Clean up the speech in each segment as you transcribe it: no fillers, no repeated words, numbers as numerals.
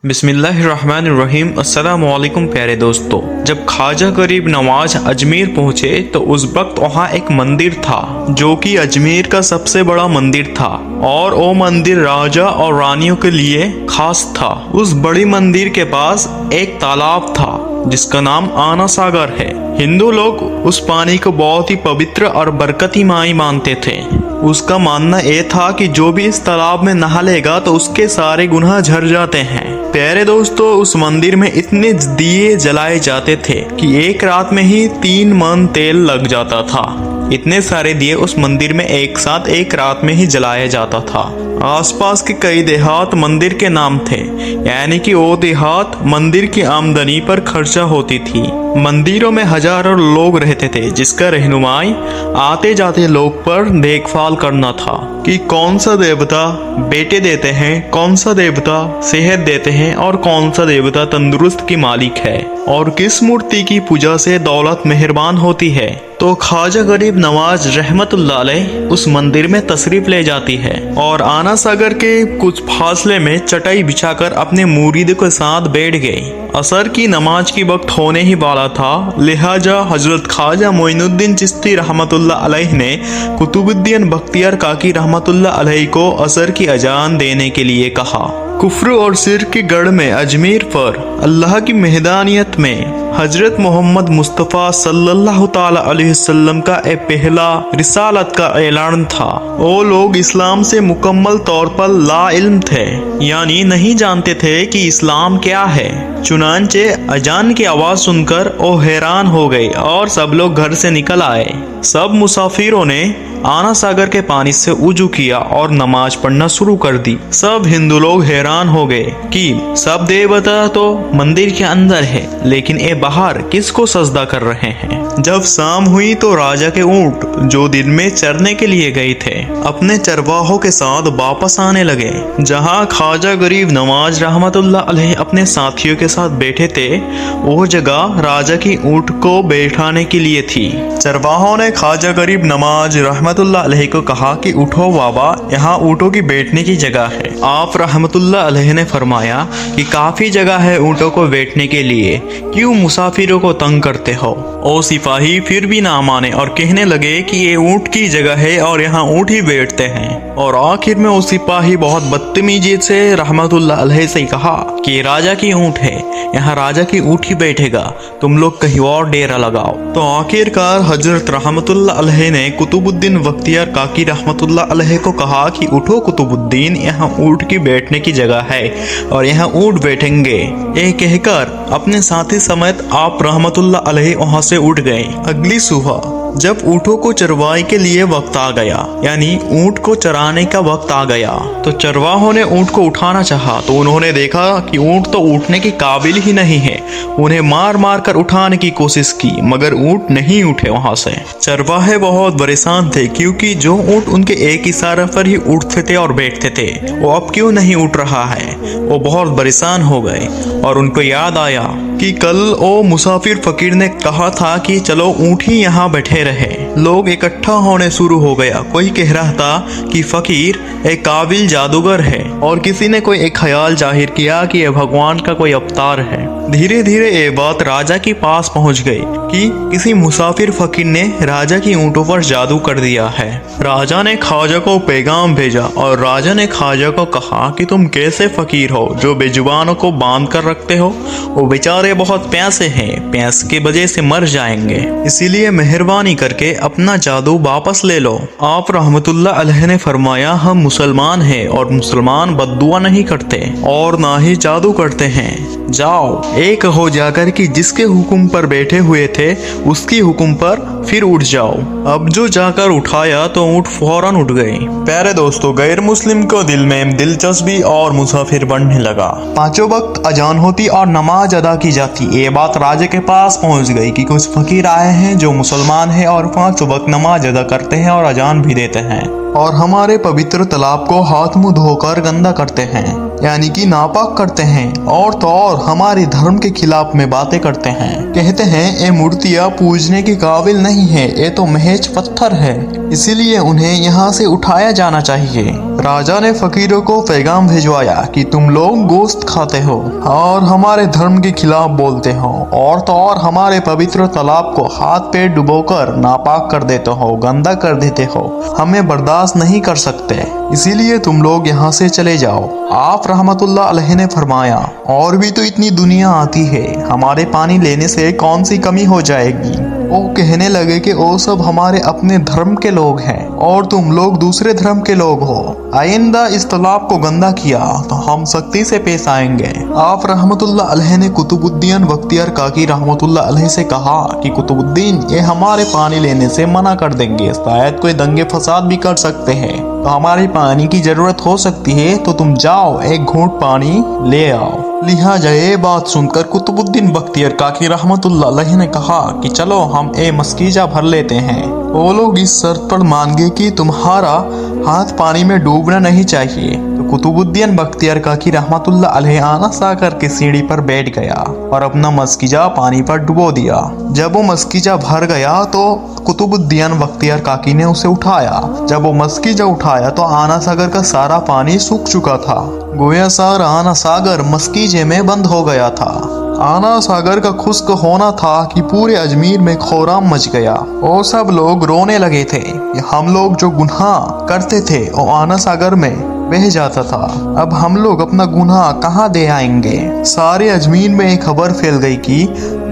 बिस्मिल्लाहिर्रहमानिर्रहीम। अस्सलामु अलैकुम प्यारे दोस्तों, जब ख्वाजा गरीब नवाज अजमेर पहुंचे तो उस वक्त वहां एक मंदिर था जो कि अजमेर का सबसे बड़ा मंदिर था और वो मंदिर राजा और रानियों के लिए खास था। उस बड़ी मंदिर के पास एक तालाब था जिसका नाम आना सागर है। हिंदू लोग उस पानी को बहुत ही पवित्र और बरकती माई मानते थे। उसका मानना ये था कि जो भी इस तालाब में नहा लेगा तो उसके सारे गुनाह झड़ जाते हैं। प्यारे दोस्तों, उस मंदिर में इतने दिए जलाए जाते थे कि एक रात में ही 3 मन तेल लग जाता था। इतने सारे दिए उस मंदिर में एक साथ एक रात में ही जलाया जाता था। आसपास के कई देहात मंदिर के नाम थे, यानी कि वो देहात मंदिर की आमदनी पर खर्चा होती थी। मंदिरों में हजारों लोग रहते थे जिसका रहनुमाई आते जाते लोग पर देखभाल करना था कि कौन सा देवता बेटे देते हैं, कौन सा देवता सेहत देते हैं और कौन सा देवता तंदुरुस्त की मालिक है और किस मूर्ति की पूजा से दौलत मेहरबान होती है। तो ख्वाजा गरीब नवाज रहमतुल्लाह अलैह उस मंदिर में तशरीफ ले जाती है और आना सागर के कुछ फासले में चटाई बिछाकर अपने मुरीद के साथ बैठ गई। असर की नमाज की वक्त होने ही वाला था, लिहाजा हजरत ख्वाजा मोइनुद्दीन चिश्ती रहमतुल्लाह अलैह ने कुतुबुद्दीन बख्तियार काकी रहमतुल्लाह अलैह को असर की अजान देने के लिए कहा। कुफ्र और शिर्क के गढ़ में अजमेर पर अल्लाह की मेहदानियत में हजरत मोहम्मद मुस्तफ़ा सल्लल्लाहु ताला अलैहि वसल्लम का एक पहला रिसालत का ऐलान था। वो लोग इस्लाम से मुकम्मल तौर पर ला इल्म थे, यानी नहीं जानते थे कि इस्लाम क्या है। चुनांचे अजान की आवाज़ सुनकर वो हैरान हो गए और सब लोग घर से निकल आए। सब मुसाफिरों ने आना सागर के पानी से वुजू किया और नमाज पढ़ना शुरू कर दी। सब हिंदू लोग हैरान हो गए कि सब देवता तो मंदिर के अंदर है, लेकिन ये बाहर किसको सजदा कर रहे हैं। जब शाम हुई तो राजा के ऊंट जो दिन में चरने के लिए गए थे अपने चरवाहों के साथ वापस आने लगे। जहां ख्वाजा गरीब नवाज रहमतुल्लाह अलैह अपने साथियों के साथ बैठे थे, वो जगह राजा की ऊंट को बैठाने के लिए थी। चरवाहों ने ख्वाजा गरीब नवाज रहमतुल्लाह अलैह को कहा कि उठो बाबा, यहाँ ऊँटों की बैठने की जगह है। आप रहमतुल्लाह अलैह ने फरमाया कि काफी जगह है ऊँटों को बैठने के लिए, क्यों मुसाफिरों को तंग करते हो। ओ सिपाही फिर भी ना माने और कहने लगे कि ये ऊँट की जगह है और यहाँ ऊँट ही बैठते हैं। और आखिर में वो सिपाही बहुत बदतमीजी से रहमतुल्लाह अलैह से कहा कि राजा की ऊँट है, यहाँ राजा की ऊँट ही बैठेगा, तुम लोग कहीं और डेरा लगाओ। तो आखिरकार हजरत रहमतुल्लाह अलैह ने कुतुबुद्दीन बख्तियार काकी रहमतुल्लाह अलैह को कहा कि उठो कुतुबुद्दीन, यहाँ ऊँट की बैठने की जगह है और यहाँ ऊँट बैठेंगे। ये कहकर अपने साथी समेत आप रहमतुल्लाह अलैह वहाँ से उठ गए। अगली सुबह जब ऊँटों को चरवाई के लिए वक्त आ गया, यानी ऊँट को चराने का वक्त आ गया, तो चरवाहों ने ऊँट को उठाना चाहा तो उन्होंने देखा कि ऊँट तो उठने के काबिल ही नहीं है। उन्हें मार मार कर उठाने की कोशिश की मगर ऊँट नहीं उठे वहां से। चरवाहे बहुत परेशान थे क्योंकि जो ऊँट उनके एक इशारे पर ही उठते थे और बैठते थे, वो अब क्यों नहीं उठ रहा है। वो बहुत परेशान हो गए और उनको याद आया कि कल वो मुसाफिर फकीर ने कहा था कि चलो ऊँट ही यहाँ बैठे रहे। लोग इकट्ठा होने शुरू हो गया। कोई कह रहा था कि फकीर एक काबिल जादूगर है और किसी ने कोई एक ख्याल जाहिर किया कि यह भगवान का कोई अवतार है। धीरे धीरे ये बात राजा के पास पहुंच गई कि किसी मुसाफिर फकीर ने राजा की ऊँटों पर जादू कर दिया है। राजा ने ख्वाजा को पैगाम भेजा और राजा ने ख्वाजा को कहा कि तुम कैसे फकीर हो जो बेजुबानों को बांध कर रखते हो। वो बेचारे बहुत प्यासे हैं, प्यास की वजह से मर जाएंगे, इसीलिए मेहरबानी करके अपना जादू वापस ले लो। आप रहमतुल्लाह अलैह ने फरमाया, हम मुसलमान हैं और मुसलमान बद्दुआ नहीं करते और ना ही जादू करते हैं। जाओ एक हो जाकर कि जिसके हुक्म पर बैठे हुए थे उसकी हुक्म पर फिर उठ जाओ। अब जो जाकर उठाया तो ऊँट फौरन उठ गए। प्यारे दोस्तों, गैर मुस्लिम को दिल में दिलचस्पी और मुसाफिर बनने लगा। पांचों वक्त अजान होती और नमाज अदा की जाती। ये बात राजा के पास पहुंच गई कि कुछ फकीर आए हैं जो मुसलमान हैं और 5 वक्त नमाज अदा करते हैं और अजान भी देते हैं और हमारे पवित्र तालाब को हाथ मुंह धोकर गंदा करते हैं। यानी कि नापाक करते हैं, और तो और हमारे धर्म के खिलाफ में बातें करते हैं। कहते हैं ये मूर्तियाँ पूजने के काबिल नहीं है, ये तो महज पत्थर है, इसीलिए उन्हें यहाँ से उठाया जाना चाहिए। राजा ने फकीरों को पैगाम भिजवाया कि तुम लोग गोश्त खाते हो और हमारे धर्म के खिलाफ बोलते हो, और तो और हमारे पवित्र तालाब को हाथ पैर डुबोकर नापाक कर देते हो, गंदा कर देते हो, हमें बर्दाश्त नहीं कर सकते, इसीलिए तुम लोग यहाँ से चले जाओ। आप रहमतुल्लाह अलैहि ने फरमाया, और भी तो इतनी दुनिया आती है, हमारे पानी लेने से कौन सी कमी हो जाएगी। वो कहने लगे कि वो सब हमारे अपने धर्म के लोग हैं और तुम लोग दूसरे धर्म के लोग हो। आइंदा इस तालाब को गंदा किया तो हम सख्ती से पेश आएंगे। आप रहमतुल्लाह अलैहि ने कुतुबुद्दीन बख्तियार काकी रहमतुल्लाह अलैहि से कहा कि कुतुबुद्दीन ये हमारे पानी लेने से मना कर देंगे, शायद कोई दंगे फसाद भी कर सकते हैं, तो हमारी पानी की जरूरत हो सकती है, तो तुम जाओ एक घूंट पानी ले आओ। लिहाजा ये बात सुनकर कुतुबुद्दीन बख्तियार काकी रहमतुल्लाह अलैहि ने कहा कि चलो हम मस्कीजा भर लेते हैं। वो लोग इस शर्त पर मान गए कि तुम्हारा हाथ पानी में डूबना नहीं चाहिए। तो कुतुबुद्दीन बख्तियार काकी रहमतुल्लाह अलैहि आना सागर की सीढ़ी पर बैठ गया और अपना मस्कीजा पानी पर डुबो दिया। जब वो मस्कीजा भर गया तो कुतुबुद्दीन बख्तियार काकी ने उसे उठाया। जब वो मस्कीजा उठाया तो आना सागर का सारा पानी सूख चुका था। गोया सारा आना सागर मस्कीजे में बंद हो गया था। आना सागर का खुश्क होना था कि पूरे अजमेर में खौराम मच गया और सब लोग रोने लगे थे। हम लोग जो गुनाह करते थे वो आना सागर में बह जाता था, अब हम लोग अपना गुनाह कहाँ दे आएंगे। सारे अजमेर में एक खबर फैल गई कि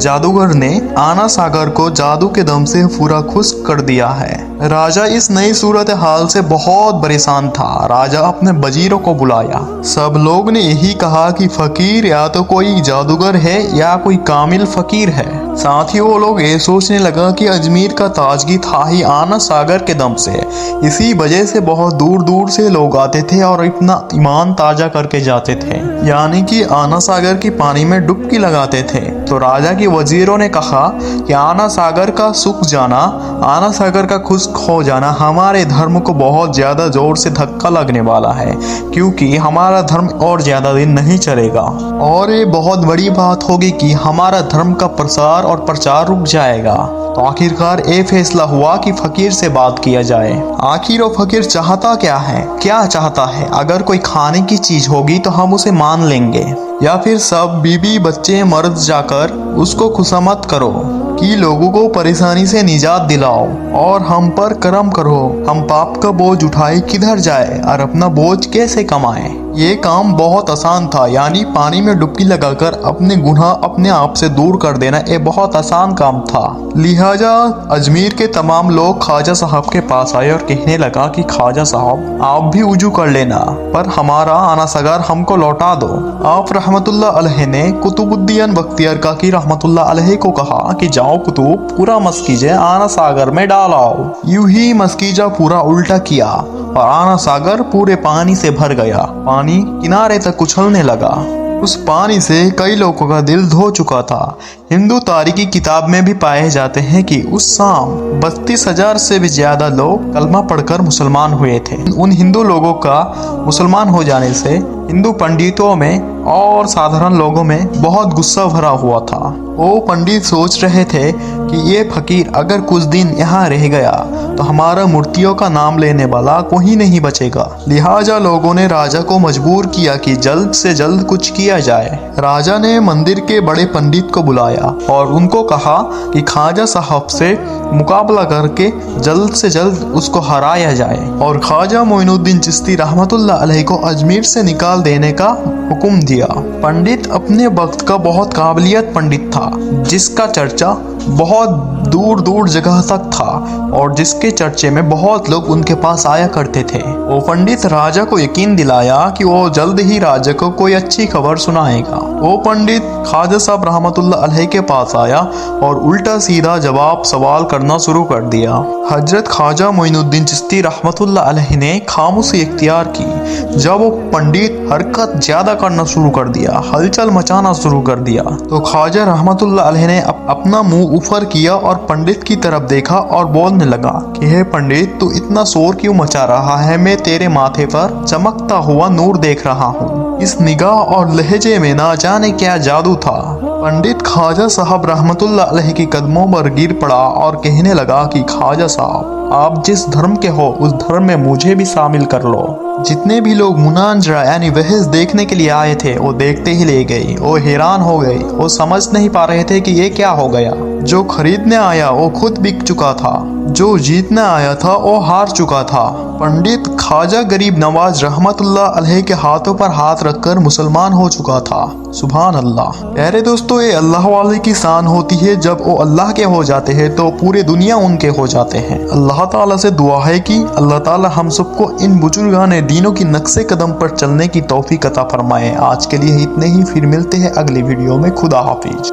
जादूगर ने आना सागर को जादू के दम से पूरा खुश्क कर दिया है। राजा इस नई सूरत हाल से बहुत परेशान था। राजा अपने वजीरों को बुलाया। सब लोग ने यही कहा कि फकीर या तो कोई जादूगर है या कोई कामिल फकीर है। साथ ही वो लोग ये सोचने लगा कि अजमेर का ताजगी था ही आना सागर के दम से, इसी वजह से बहुत दूर दूर से लोग आते थे और अपना ईमान ताजा करके जाते थे, यानी कि आना सागर की पानी में डुबकी लगाते थे। तो राजा के वजीरों ने कहा कि आना सागर का सूख जाना, आना सागर का खुश्क हो जाना हमारे धर्म को बहुत ज्यादा जोर से धक्का लगने वाला है, क्योंकि हमारा धर्म और ज्यादा दिन नहीं चलेगा और ये बहुत बड़ी बात होगी कि हमारा धर्म का प्रसार और प्रचार रुक जाएगा। तो आखिरकार ये फैसला हुआ कि फकीर से बात किया जाए। आखिर वो फकीर चाहता क्या चाहता है? अगर कोई खाने की चीज होगी तो हम उसे मान लेंगे, या फिर सब बीबी बच्चे मर्द जाकर उसको खुशामद करो कि लोगों को परेशानी से निजात दिलाओ और हम पर करम करो, हम पाप का बोझ उठाए किधर जाए और अपना बोझ कैसे कमाए। ये काम बहुत आसान था, यानी पानी में डुबकी लगाकर अपने गुनाह अपने आप से दूर कर देना ये बहुत आसान काम था। लिहाजा अजमेर के तमाम लोग ख्वाजा साहब के पास आए और कहने लगा कि ख्वाजा साहब आप भी वुजू कर लेना, पर हमारा आना सागर हमको लौटा दो। आप रहमतुल्लाह अलैहि ने कुतुबुद्दीन बख्तियार काकी रहमतुल्लाह अलैहि को कहा कि जाओ कुतुब, पूरा मस्कीजा आना सागर में डाल आओ। यूं ही मस्कीजा पूरा उल्टा किया और आना सागर पूरे पानी से भर गया। पानी किनारे तक उछलने लगा। उस पानी से कई लोगों का दिल धो चुका था। हिंदू तारीखी किताब में भी पाए जाते हैं कि उस शाम 32,000 से भी ज्यादा लोग कलमा पढ़कर मुसलमान हुए थे। उन हिंदू लोगों का मुसलमान हो जाने से हिंदू पंडितों में और साधारण लोगों में बहुत गुस्सा भरा हुआ था। वो पंडित सोच रहे थे कि ये फकीर अगर कुछ दिन यहाँ रह गया तो हमारा मूर्तियों का नाम लेने वाला कोई नहीं बचेगा। लिहाजा लोगों ने राजा को मजबूर किया कि जल्द से जल्द कुछ किया जाए। राजा ने मंदिर के बड़े पंडित को बुलाया और उनको कहा कि ख्वाजा साहब से मुकाबला करके जल्द से जल्द उसको हराया जाए और ख्वाजा मोइनुद्दीन चिश्ती रहमतुल्लाह अलैहि को अजमेर से निकाल देने का हुक्म दिया। पंडित अपने वक्त का बहुत काबिलियत पंडित था, जिसका चर्चा बहुत दूर दूर जगह तक था और जिसके चर्चे में बहुत लोग उनके पास आया करते थे। वो पंडित राजा को यकीन दिलाया कि वो जल्द ही राजा को कोई अच्छी खबर सुनाएगा। वो पंडित ख्वाजा साहब रहमतुल्लाह अलैहि के पास आया और उल्टा सीधा जवाब सवाल करना शुरू कर दिया। हजरत ख्वाजा मोइनुद्दीन चिश्ती रहमतुल्लाह अलैहि ने खामोशी इख्तियार की। जब वो पंडित हरकत ज्यादा करना शुरू कर दिया, हलचल मचाना शुरू कर दिया, तो ख्वाजा रहमतुल्लाह अलैहि ने अपना मुंह ऊपर किया और पंडित की तरफ देखा और बोलने लगा कि हे पंडित, तू इतना शोर क्यों मचा रहा है? मैं तेरे माथे पर चमकता हुआ नूर देख रहा हूँ। इस निगाह और लहजे में ना जाने क्या जादू था। पंडित ख्वाजा साहब रहमतुल्लाह अलैह के कदमों पर गिर पड़ा और कहने लगा कि ख्वाजा साहब, आप जिस धर्म के हो उस धर्म में मुझे भी शामिल कर लो। जितने भी लोग मुनाजरा यानी बहस देखने के लिए आए थे वो देखते ही ले गए। वो हैरान हो गए, वो समझ नहीं पा रहे थे कि ये क्या हो गया। जो खरीदने आया वो खुद बिक चुका था, जो जीतने आया था वो हार चुका था। पंडित ख्वाजा गरीब नवाज रहमतुल्लाह अलैह के हाथों पर हाथ रखकर मुसलमान हो चुका था। सुभान अल्लाह। प्यारे दोस्तों, ये अल्लाह वाले की शान होती है, जब वो अल्लाह के हो जाते हैं तो पूरी दुनिया उनके हो जाते हैं। अल्लाह ताला से दुआ है कि अल्लाह ताला हम सबको इन बुजुर्गाने दीनों की नक्शे कदम पर चलने की तौफीक अता फरमाए। आज के लिए इतने ही, फिर मिलते हैं अगली वीडियो में। खुदा हाफिज।